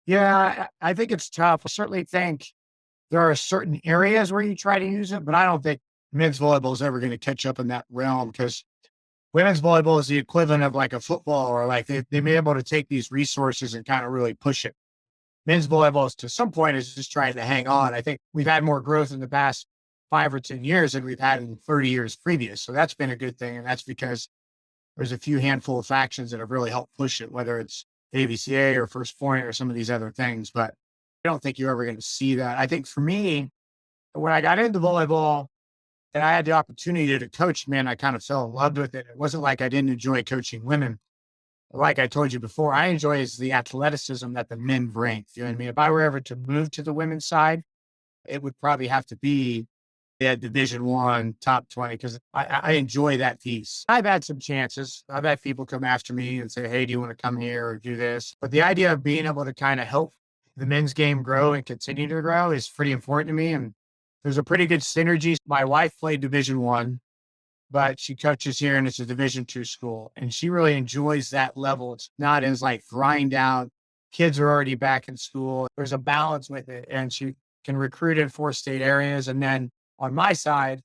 Yeah, I think it's tough. I certainly think there are certain areas where you try to use it, but I don't think men's volleyball is ever going to catch up in that realm because women's volleyball is the equivalent of like a football or like they may be able to take these resources and kind of really push it. Men's volleyball is to some point is just trying to hang on. I think we've had more growth in the past 5 or 10 years than we've had in 30 years previous. So that's been a good thing. And that's because there's a few handful of factions that have really helped push it, whether it's AVCA or First Point or some of these other things. But I don't think you're ever going to see that. I think for me, when I got into volleyball and I had the opportunity to coach, man, I kind of fell in love with it. It wasn't like I didn't enjoy coaching women. Like I told you before, I enjoy is the athleticism that the men bring. You know what I mean? If I were ever to move to the women's side, it would probably have to be at Division 1 top 20 because I enjoy that piece. I've had some chances. I've had people come after me and say, "Hey, do you want to come here or do this?" But the idea of being able to kind of help the men's game grow and continue to grow is pretty important to me. And there's a pretty good synergy. My wife played Division 1, but she coaches here and it's a Division 2 school. And she really enjoys that level. It's not as like grind out. Kids are already back in school. There's a balance with it. And she can recruit in 4 state areas. And then on my side,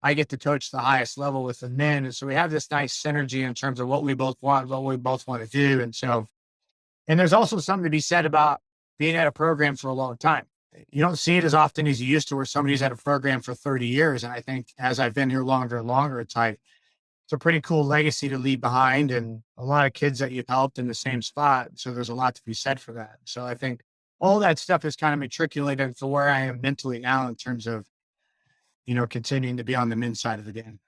I get to coach the highest level with the men. And so we have this nice synergy in terms of what we both want, what we both want to do. And so, and there's also something to be said about being at a program for a long time. You don't see it as often as you used to, where somebody's at a program for 30 years. And I think as I've been here longer and longer, it's a pretty cool legacy to leave behind and a lot of kids that you've helped in the same spot. So there's a lot to be said for that. So I think all that stuff is kind of matriculated to where I am mentally now in terms of, continuing to be on the men's side of the game.